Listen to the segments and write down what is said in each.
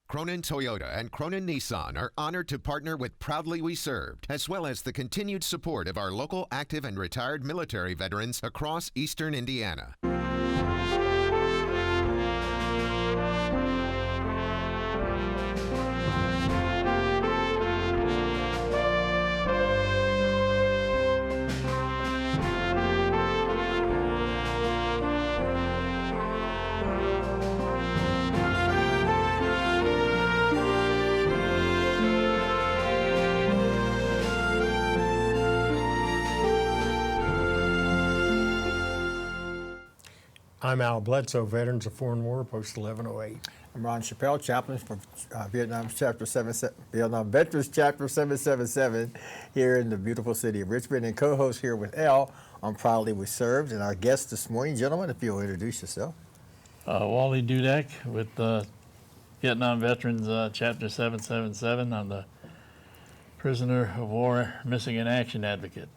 Cronin Toyota and Cronin Nissan are honored to partner with Proudly We Served, as well as the continued support of our local active and retired military veterans across eastern Indiana. I'm Al Bledsoe, Veterans of Foreign War, Post 1108. I'm Ron Chappell, chaplain from Vietnam Veterans Chapter 777 here in the beautiful city of Richmond, and co-host here with Al on Proudly We Served. And our guest this morning, gentlemen, if you'll introduce yourself. Wally Dudek with Vietnam Veterans Chapter 777. I'm the prisoner of war missing in action advocate.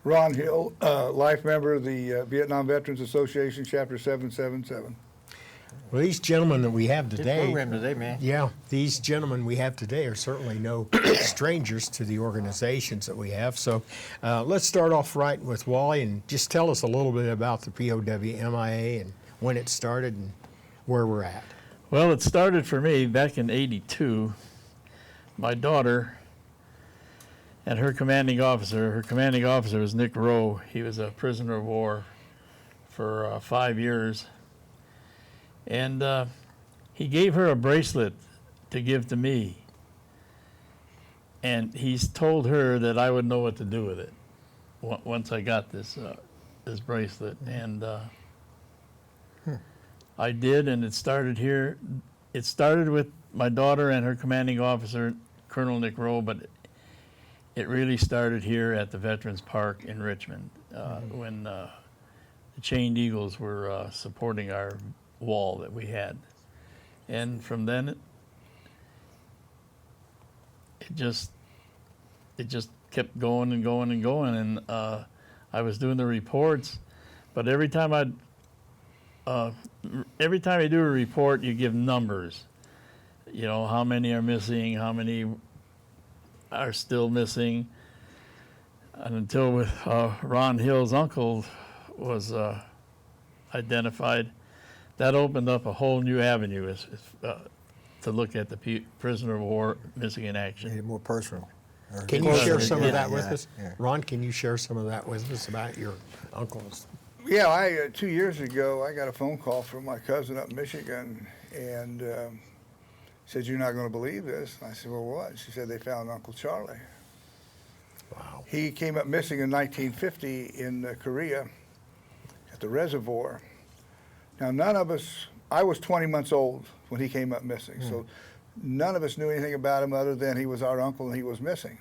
Ron Hill, life member of the Vietnam Veterans Association, Chapter 777. Well, these gentlemen that we have Good today, program today, man. yeah, these gentlemen we have today are certainly no strangers to the organizations that we have. So let's start off right with Wally and just tell us a little bit about the POW-MIA and when it started and where we're at. Well, it started for me back in '82. My daughter and her commanding officer was Nick Rowe. He was a prisoner of war for 5 years. And he gave her a bracelet to give to me. And he's told her that I would know what to do with it once I got this bracelet. And I did, and it started here. It started with my daughter and her commanding officer, Colonel Nick Rowe, but it really started here at the Veterans Park in Richmond when the Chained Eagles were supporting our wall that we had. And from then, it just kept going and going and going. And I was doing the reports, but every time you do a report, you give numbers. You know, how many are missing, how many are still missing, and until with Ron Hill's uncle was identified, that opened up a whole new avenue to look at the prisoner of war missing in action. Made it more personal. Can you share some of that with yeah, us? yeah. Ron, can you share some of that with us about your uncles? Yeah, 2 years ago, I got a phone call from my cousin up in Michigan, and said, "You're not going to believe this." I said, "Well, what?" She said, "They found Uncle Charlie." Wow. He came up missing in 1950 in Korea at the reservoir. Now, none of us, I was 20 months old when he came up missing, so none of us knew anything about him other than he was our uncle and he was missing.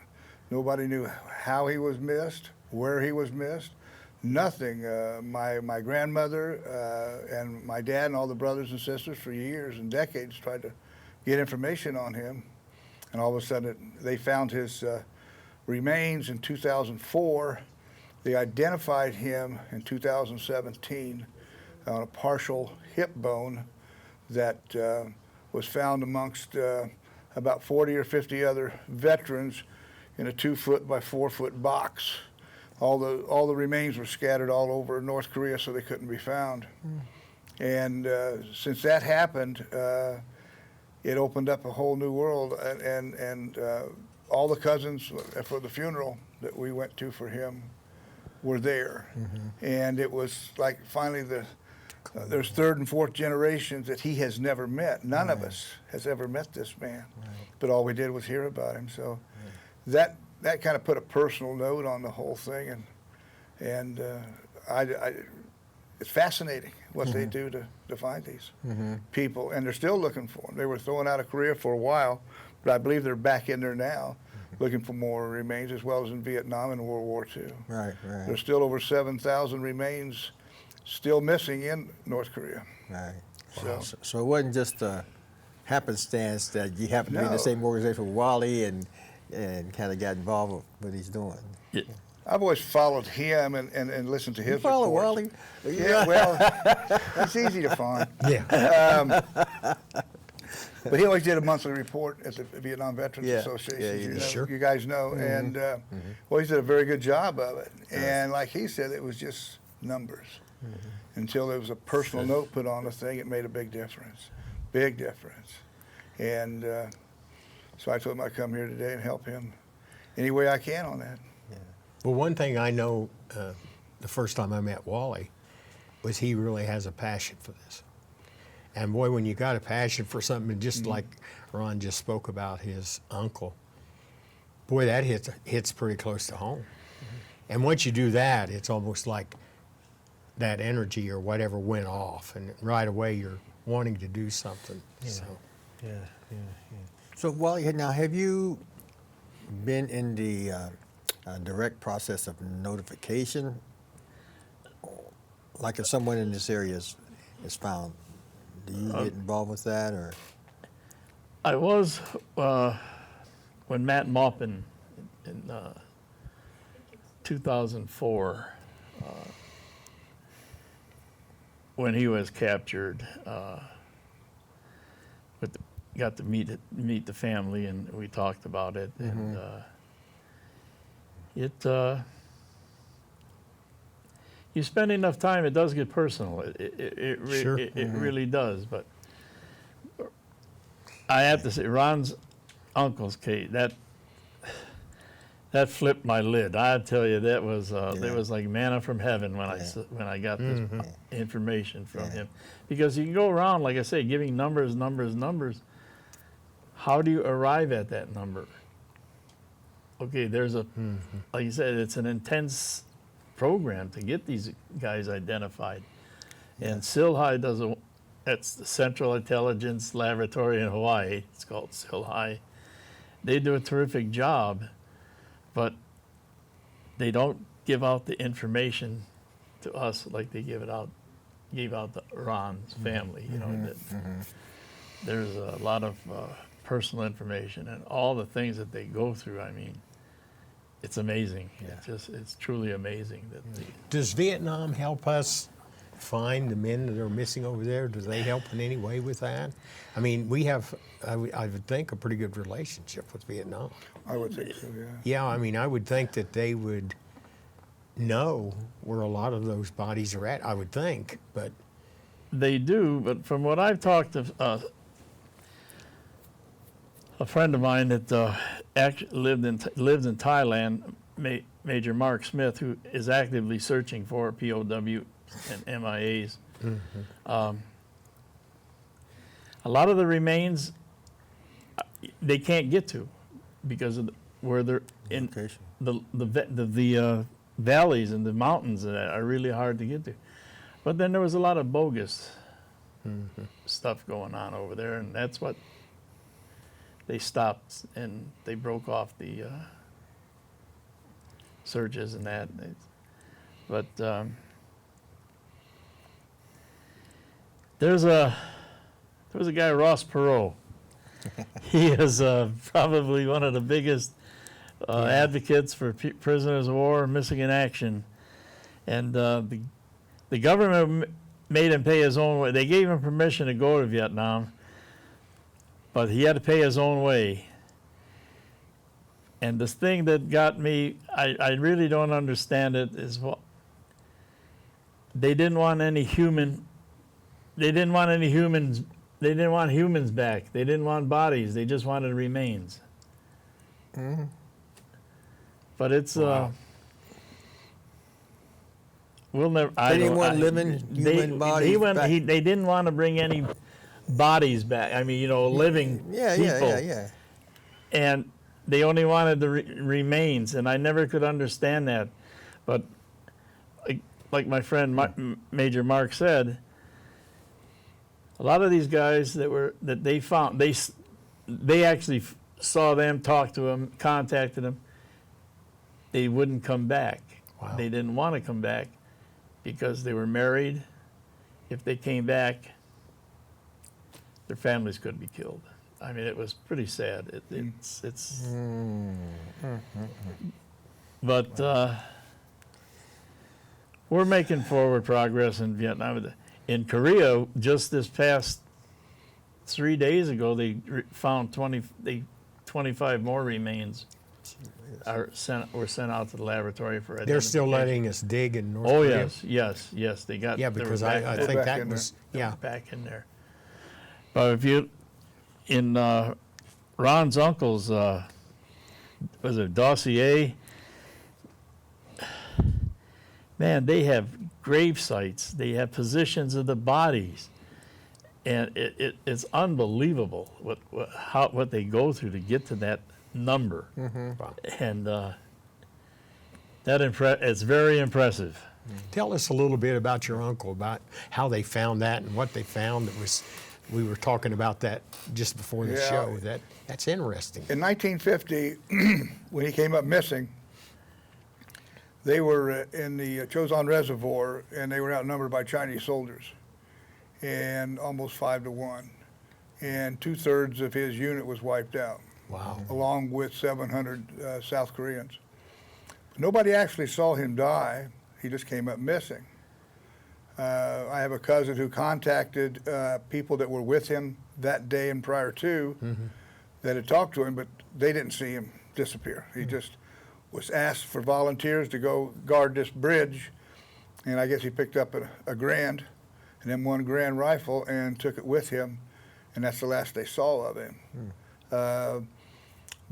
Nobody knew how he was missed, where he was missed, nothing. My grandmother and my dad and all the brothers and sisters for years and decades tried to get information on him, and all of a sudden they found his remains in 2004. They identified him in 2017 on a partial hip bone that was found amongst about 40 or 50 other veterans in a 2-foot by 4-foot box. All the remains were scattered all over North Korea, so they couldn't be found. And since that happened, it opened up a whole new world, and all the cousins for the funeral that we went to for him were there. And it was like finally there's third and fourth generations that he has never met. None of us has ever met this man, but all we did was hear about him. So that kind of put a personal note on the whole thing, and it's fascinating what they do to find these people, and they're still looking for them. They were thrown out of Korea for a while, but I believe they're back in there now, looking for more remains, as well as in Vietnam and World War II. Right. There's still over 7,000 remains still missing in North Korea. Right. Wow. So it wasn't just a happenstance that you happened to be in the same organization with Wally and kind of got involved with what he's doing. Yeah. I've always followed him and listened to his You follow reports. Wally? Yeah, well, it's easy to find. Yeah. But he always did a monthly report at the Vietnam Veterans Yeah. Association. Yeah, you know, Sure. you guys know, and always did a very good job of it. And like he said, it was just numbers. Until there was a personal note put on the thing, it made a big difference. Big difference. And so I told him I'd come here today and help him any way I can on that. Well, one thing I know, the first time I met Wally, was he really has a passion for this. And boy, when you got a passion for something, just like Ron just spoke about his uncle, boy, that hits pretty close to home. And once you do that, it's almost like that energy or whatever went off, and right away you're wanting to do something. So. Yeah. So, Wally, now have you been in the direct process of notification? Like if someone in this area is found, do you get involved with that, or? I was when Matt Maupin in 2004, when he was captured, got to meet the family, and we talked about it, and you spend enough time, it does get personal. It really does. But I have to say, Ron's uncle's case, that flipped my lid. I tell you, that was it was like manna from heaven when I got this information from him, because you can go around, like I say, giving numbers. How do you arrive at that number? Okay, there's a like you said, it's an intense program to get these guys identified, and SILHI does that's the Central Intelligence Laboratory in Hawaii. It's called SILHI. They do a terrific job, but they don't give out the information to us like they gave out to Ron's family. You know, there's a lot of personal information and all the things that they go through. I mean, it's amazing. It's truly amazing. Does Vietnam help us find the men that are missing over there? Do they help in any way with that? I mean, we have, I would think, a pretty good relationship with Vietnam. I would think so, yeah. Yeah, I mean, I would think that they would know where a lot of those bodies are at, I would think, but... They do, but from what I've talked to a friend of mine that lives in Thailand, Major Mark Smith, who is actively searching for POW and MIAs. A lot of the remains they can't get to because of where they're in the valleys and the mountains that are really hard to get to. But then there was a lot of bogus stuff going on over there, and that's what they stopped, and they broke off the searches and that. But there was a guy, Ross Perot. He is probably one of the biggest advocates for prisoners of war missing in action, and the government made him pay his own way. They gave him permission to go to Vietnam, but he had to pay his own way. And this thing that got me, I really don't understand it, is what they didn't want any humans back. They didn't want bodies. They just wanted remains. But it's we'll never. They didn't want living human bodies back. They didn't want to bring any bodies back. I mean, living people. Yeah. And they only wanted the remains, and I never could understand that. But like my friend Major Mark said, a lot of these guys that they found, they actually saw them, talked to them, contacted them. They wouldn't come back. Wow. They didn't want to come back because they were married. If they came back, their families could be killed. I mean, it was pretty sad. But we're making forward progress in Vietnam. In Korea, just this past 3 days ago, they found 25 more remains were sent out to the laboratory for They're still identification. letting us dig in North Oh, Korea? yes. They got. Yeah, they were because back I there. think back that in was, They were yeah. back in there. But if you, in Ron's uncle's, was it dossier? Man, they have grave sites. They have positions of the bodies, and it's unbelievable what they go through to get to that number. Wow. And it's very impressive. Tell us a little bit about your uncle, about how they found that and what they found. We were talking about that just before the Yeah. show. That's interesting. In 1950, when he came up missing, they were in the Chosin Reservoir, and they were outnumbered by Chinese soldiers, and almost 5-1. And 2/3 of his unit was wiped out, Wow. along with 700 South Koreans. Nobody actually saw him die. He just came up missing. I have a cousin who contacted people that were with him that day and prior to that had talked to him, but they didn't see him disappear. He just was asked for volunteers to go guard this bridge, and I guess he picked up a Grand and then 1 Grand rifle and took it with him, and that's the last they saw of him.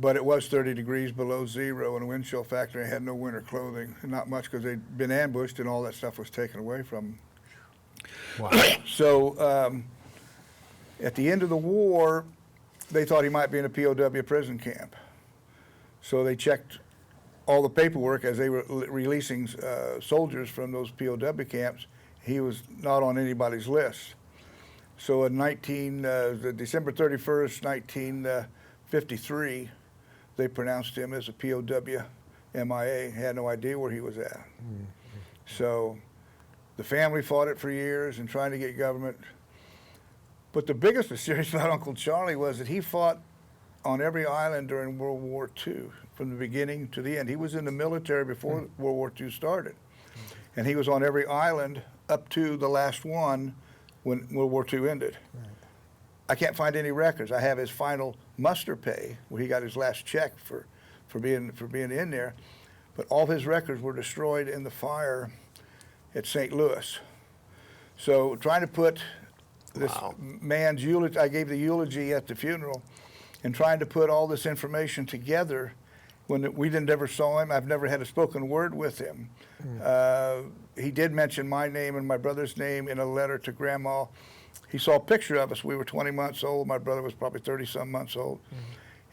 But it was 30 degrees below zero and a wind chill factor. He had no winter clothing, not much because they'd been ambushed and all that stuff was taken away from him. Wow. So at the end of the war, they thought he might be in a POW prison camp. So they checked all the paperwork as they were releasing soldiers from those POW camps. He was not on anybody's list. So in December 31st, 1953, they pronounced him as a POW-MIA. Had no idea where he was at. So the family fought it for years and trying to get government. But the biggest mysterious about Uncle Charlie was that he fought on every island during World War II, from the beginning to the end. He was in the military before World War II started. And he was on every island up to the last one when World War II ended. I can't find any records. I have his final muster pay, where he got his last check for being in there. But all of his records were destroyed in the fire at St. Louis. So trying to put this man's eulogy, I gave the eulogy at the funeral, and trying to put all this information together when we never saw him. I've never had a spoken word with him. He did mention my name and my brother's name in a letter to Grandma. He saw a picture of us. We were 20 months old. My brother was probably 30-some months old.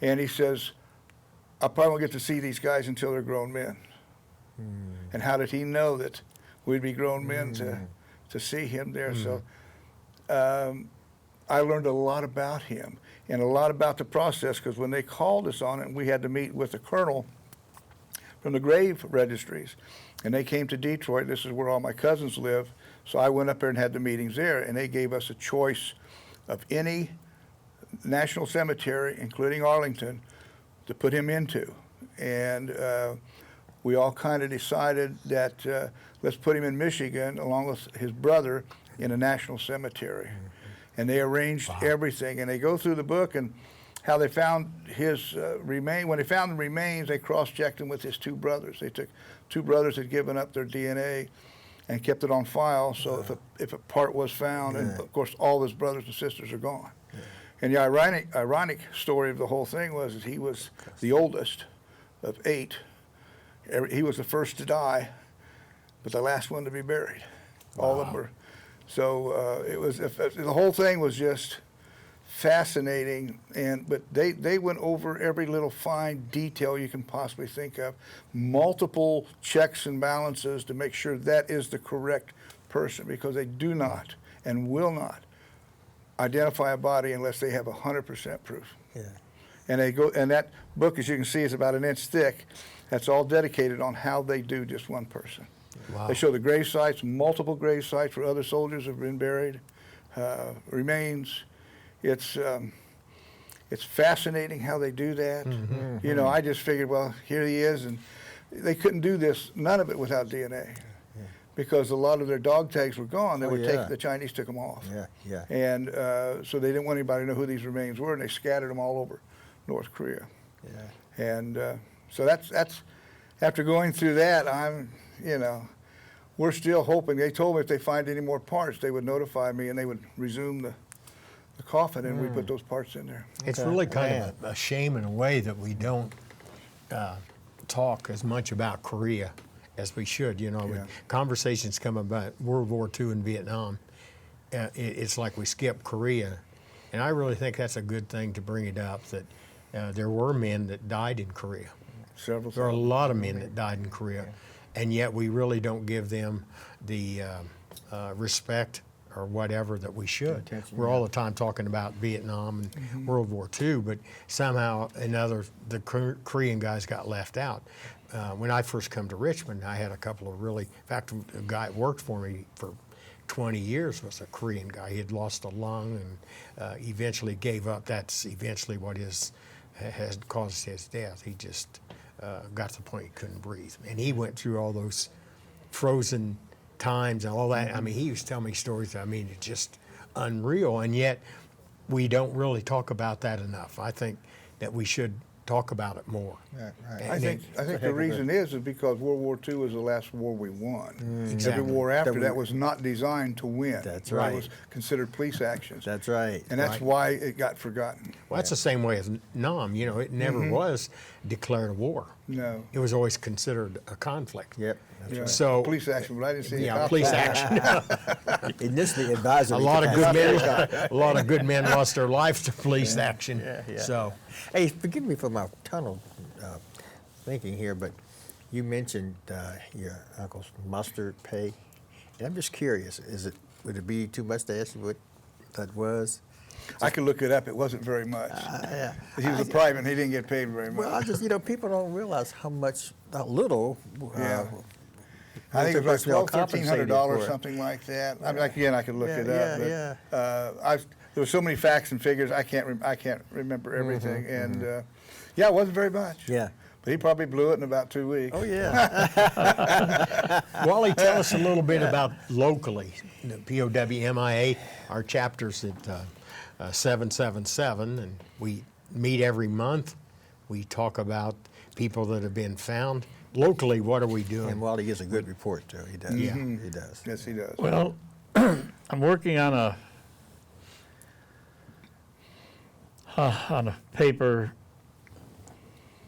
And he says, I probably won't get to see these guys until they're grown men. And how did he know that we'd be grown men to see him there? So I learned a lot about him and a lot about the process, because when they called us on it, we had to meet with the colonel from the grave registries. And they came to Detroit. This is where all my cousins live. So I went up there and had the meetings there, and they gave us a choice of any national cemetery, including Arlington, to put him into. And we all kind of decided that let's put him in Michigan along with his brother in a national cemetery. And they arranged everything. And they go through the book and how they found his remains. When they found the remains, they cross-checked him with his 2 brothers. They took 2 brothers had given up their DNA and kept it on file, so if a part was found, and of course all his brothers and sisters are gone. And the ironic story of the whole thing was that he was the oldest of 8. He was the first to die, but the last one to be buried. All of them were. So it was the whole thing was just fascinating, but they went over every little fine detail you can possibly think of, multiple checks and balances to make sure that is the correct person, because they do not and will not identify a body unless they have 100% proof. Yeah. And that book, as you can see, is about 1 inch thick. That's all dedicated on how they do just one person. Wow. They show the grave sites, multiple grave sites where other soldiers have been buried, remains. It's fascinating how they do that. You know, I just figured, well, here he is, and they couldn't do this, none of it without DNA. because a lot of their dog tags were gone. They Oh, were yeah. the Chinese took them off. Yeah, yeah. And so they didn't want anybody to know who these remains were, and they scattered them all over North Korea. Yeah. And so that's after going through that, we're still hoping. They told me if they find any more parts, they would notify me and they would resume the coffin, and we put those parts in there. It's Okay. really kind Man. of a shame in a way that we don't talk as much about Korea as we should. You know, when Yeah. conversations come about World War II and Vietnam, it's like we skip Korea. And I really think that's a good thing to bring it up, that there were men that died in Korea. Several. There are a lot of men that died in Korea, and yet we really don't give them the respect or whatever that we should. Attention, We're yeah. all the time talking about Vietnam and World War II, but somehow or another the Korean guys got left out. When I first come to Richmond, I had a couple of in fact, a guy that worked for me for 20 years was a Korean guy. He had lost a lung and eventually gave up. That's eventually what has caused his death. He just got to the point he couldn't breathe. And he went through all those frozen times and all that. I mean, he used to tell me stories, I mean, it's just unreal. And yet, we don't really talk about that enough. I think that we should talk about it more. Right, right. I think the reason is because World War II was the last war we won. Every war after that was not designed to win. That's It right. was considered police actions. That's right. And that's Right. why it got forgotten. Well, that's the same way as Nam. You know, it never was declared a war. No. It was always considered a conflict. Yep. That's Yeah. right. So, Police action, but I didn't see any yeah, cops. police action. Initially advisory. A lot of good capacity. men, a lot of good men lost their lives to police action. Yeah. So, Hey, forgive me for my tunnel thinking here, but you mentioned your uncle's mustard pay. And I'm just curious, would it be too much to ask you what that was? I could look it up. It wasn't very much. Yeah. He was a private and he didn't get paid very much. Well, I just, people don't realize how little. Yeah. I think it was like $1,200, $1,300, something like that. I mean, again, I could look it up. There were so many facts and figures. I can't remember everything. And yeah, it wasn't very much. Yeah. But he probably blew it in about 2 weeks. Oh, yeah. Wally, tell us a little bit about locally, the POW-MIA, our chapters at 777, and we meet every month. We talk about people that have been found. Locally, what are we doing? And Wally gives a good report, too. He does. Yeah. He does. Yes, he does. Well, I'm working on a paper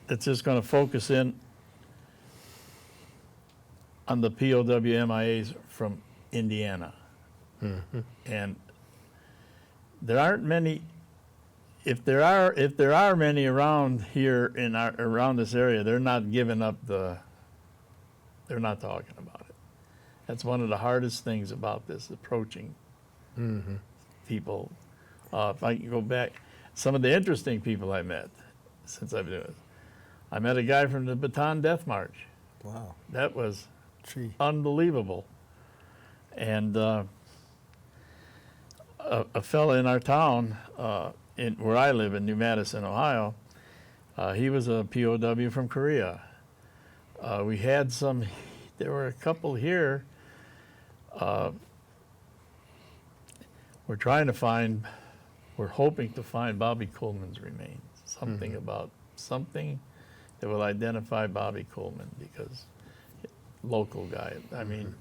that's just going to focus in on the POW-MIAs from Indiana. And there aren't many. If there are many around here around this area, they're not giving up they're not talking about it. That's one of the hardest things about this, approaching people. If I can go back, some of the interesting people I met since I've been doing this. I met a guy from the Bataan Death March. Wow. That was Gee. unbelievable. And a fella in our town, where I live in New Madison, Ohio, he was a POW from Korea. There were a couple here. We're hoping to find Bobby Coleman's remains. Something that will identify Bobby Coleman, because local guy. I mean,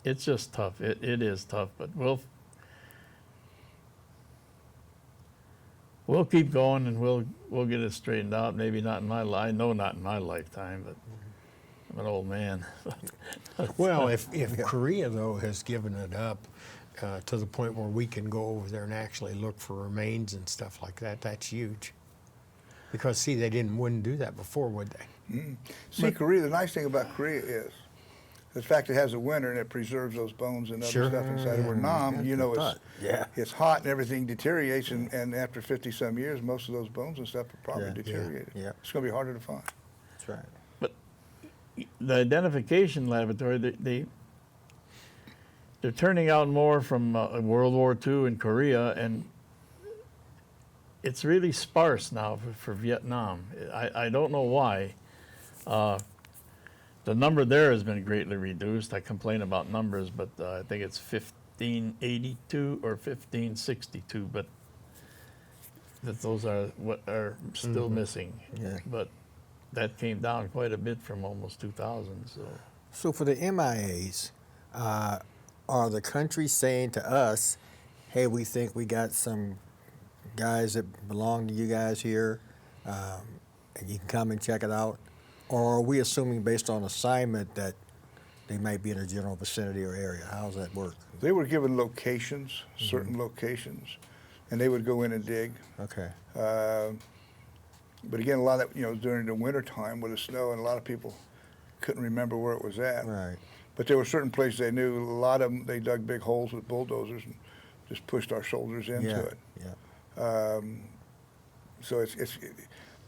it's just tough. It is tough, but we'll keep going and we'll get it straightened out. Maybe not in I know not in my lifetime, but I'm an old man. Well, if Korea, though, has given it up to the point where we can go over there and actually look for remains and stuff like that, that's huge. Because, see, they wouldn't do that before, would they? See, Korea, the nice thing about Korea is the fact it has a winter and it preserves those bones and other Sure. stuff inside. Where Nam, Yeah. it's hot and everything deteriorates, and after 50-some years, most of those bones and stuff are probably Yeah. deteriorated. Yeah. It's going to be harder to find. That's right. But the identification laboratory, they're turning out more from World War II and Korea, and it's really sparse now for Vietnam. I don't know why. The number there has been greatly reduced. I complain about numbers, but I think it's 1582 or 1562, but those are what are still missing. Yeah. But that came down quite a bit from almost 2000. So for the MIAs, are the countries saying to us, hey, we think we got some guys that belong to you guys here, and you can come and check it out? Or are we assuming based on assignment that they might be in a general vicinity or area? How does that work? They were given locations, certain locations, and they would go in and dig. Okay. But again, a lot of, during the winter time with the snow, and a lot of people couldn't remember where it was at. Right. But there were certain places they knew. A lot of them, they dug big holes with bulldozers and just pushed our soldiers into Yeah. it. Yeah. So it's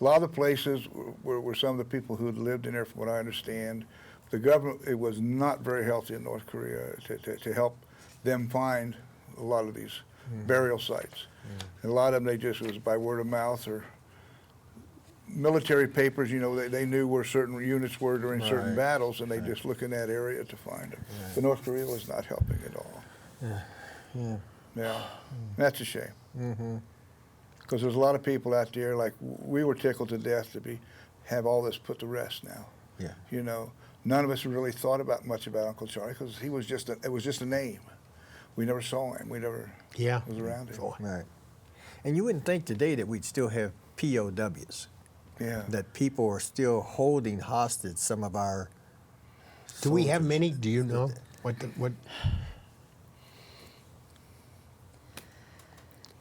a lot of the places were some of the people who had lived in there, from what I understand. The government, it was not very healthy in North Korea to help them find a lot of these burial sites. And a lot of them, it was by word of mouth or military papers, they knew where certain units were during certain Right. battles, and they just look in that area to find them. But North Korea was not helping at all. Yeah. That's a shame. Because there's a lot of people out there, like we were tickled to death to have all this put to rest now. Yeah. None of us really thought much about Uncle Charlie, because it was just a name. We never saw him. We never was around him. Right. And you wouldn't think today that we'd still have POWs. Yeah. That people are still holding hostage some of our Do we have soldiers. many? Do you know what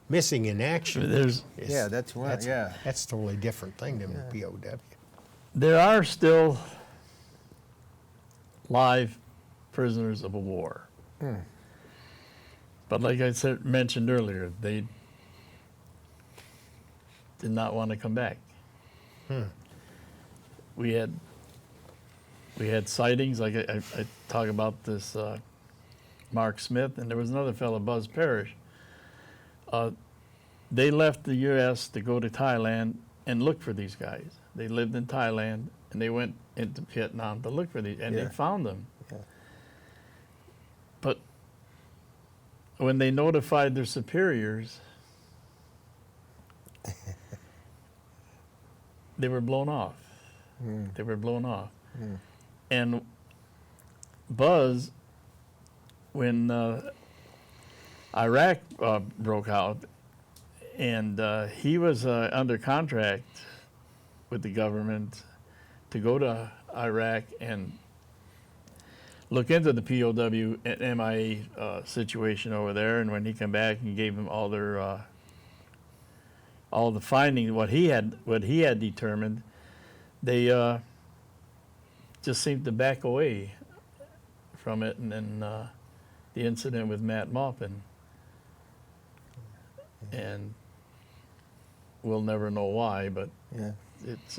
missing in action? There's Yeah, that's one. Yeah. That's a totally different thing than POW. There are still live prisoners of war. But like I mentioned earlier, they did not want to come back. We had sightings, like I talk about this Mark Smith, and there was another fellow, Buzz Parrish. They left the U.S. to go to Thailand and look for these guys. They lived in Thailand, and they went into Vietnam to look for these, and they found them. Yeah. But when they notified their superiors, they were blown off. They were blown off. And Buzz, when Iraq broke out, and he was under contract with the government to go to Iraq and look into the POW and MIA situation over there. And when he came back and gave them all their all the findings, what he had determined, they just seemed to back away from it. And then the incident with Matt Maupin, and we'll never know why, but Yeah. it's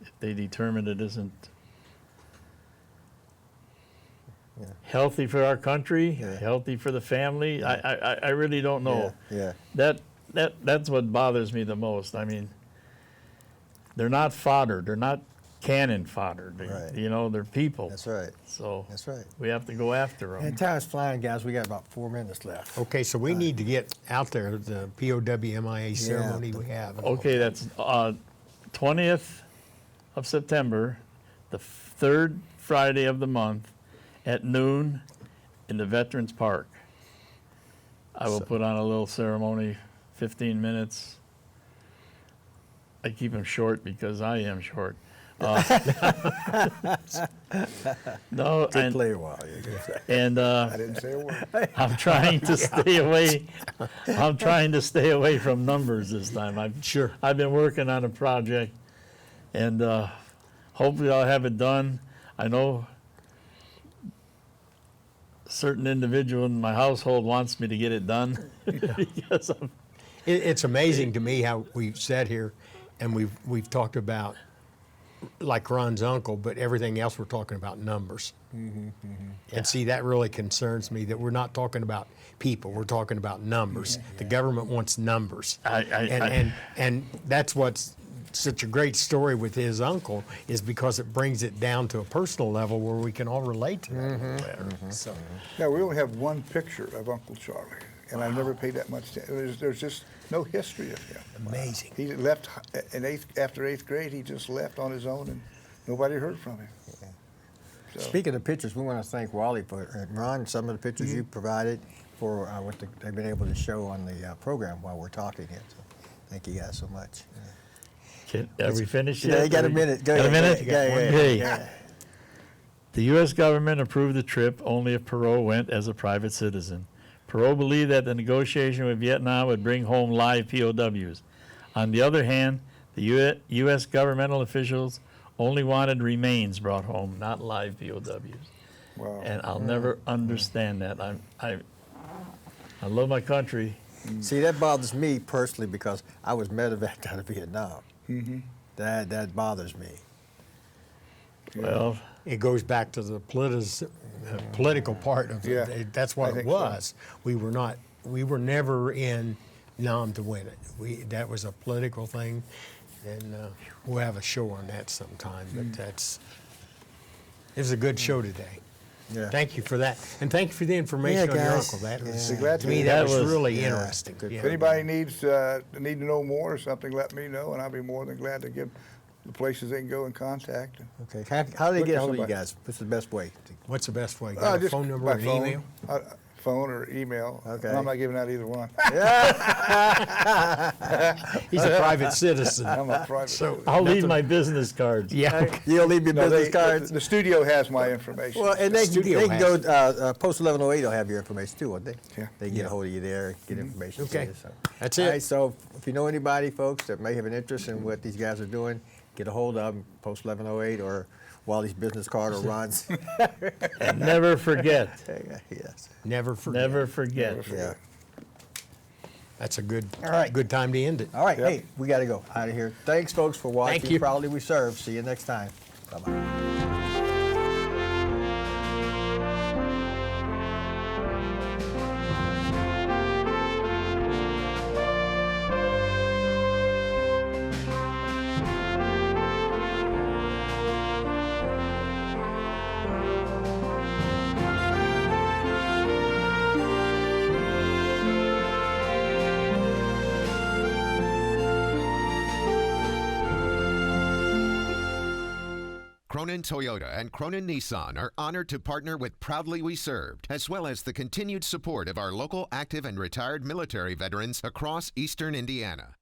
if they determine it isn't healthy for our country, healthy for the family, I really don't know. Yeah. That's what bothers me the most. I mean, they're not fodder. They're not cannon fodder. Right. They're people. That's right. So That's right. we have to go after them. And time's flying, guys. We got about 4 minutes left. Okay, so we need to get out there the POW-MIA ceremony we have. Okay, that's 20th of September, the third Friday of the month at noon in the Veterans Park. I will put on a little ceremony, 15 minutes. I keep them short because I am short. No, Good player, Wally. and I didn't say a word. I'm trying to stay away. I'm trying to stay away from numbers this time. I've been working on a project, and hopefully I'll have it done. I know a certain individual in my household wants me to get it done because It's amazing to me how we've sat here and we've talked about, like Ron's uncle, but everything else we're talking about numbers. And see, that really concerns me that we're not talking about people, we're talking about numbers. The government wants numbers. And that's what's such a great story with his uncle is because it brings it down to a personal level where we can all relate to that a little better. So, Yeah, we only have one picture of Uncle Charlie, and I never paid that much attention. There's just no history of him. amazing. He left after eighth grade. He just left on his own, and nobody heard from him. So, Speaking of pictures, we want to thank Wally for Ron. Some of the pictures you provided for what they've been able to show on the program while we're talking here. So, thank you guys so much. Are we finished yet? Yeah, you got a minute. Go Got a ahead. minute? Go ahead. Okay. Yeah. The U.S. government approved the trip only if Perot went as a private citizen. Perot believed that the negotiation with Vietnam would bring home live POWs. On the other hand, the U.S. governmental officials only wanted remains brought home, not live POWs. wow. And I'll never understand that. I love my country. See, that bothers me personally because I was medevaced out of Vietnam. That bothers me. Well, It goes back to the political part of Yeah, it. That's I what it think so. was. We were never in Nam to win it. That was a political thing, and we'll have a show on that sometime. But it was a good show today. Yeah. Thank you for that, and thank you for the information Yeah, on your guys. uncle. That Yeah. was Be glad to to. me that That was was- really yeah, interesting. good. Yeah. If anybody needs to know more or something, let me know, and I'll be more than glad to give the places they can go and contact. Okay. How do they Look get at a hold of you somebody. guys? What's the best way? What's the best way? Got a Just phone number by and phone, email? phone or email. Okay. And I'm not giving out either one. He's a private citizen. I'm a private. So I'll leave my business cards. yeah. You'll leave your No, business cards. The studio has my information. Well, and The they studio can has go, Post 1108 will have your information too, won't they? Yeah. They can get a hold of you there, get information. Okay. to you, so. That's All it. right, so if you know anybody, folks, that may have an interest in what these guys are doing, get a hold of them, Post 1108 or Wally's business card or Ron's. And never forget. Yes. Never forget. Never forget. Yeah. That's a good, All right. good time to end it. All right, Yep. hey, we got to go out of here. Thanks, folks, for watching. Thank you. Proudly we serve. See you next time. Bye-bye. Cronin Toyota and Cronin Nissan are honored to partner with Proudly We Served, as well as the continued support of our local active and retired military veterans across eastern Indiana.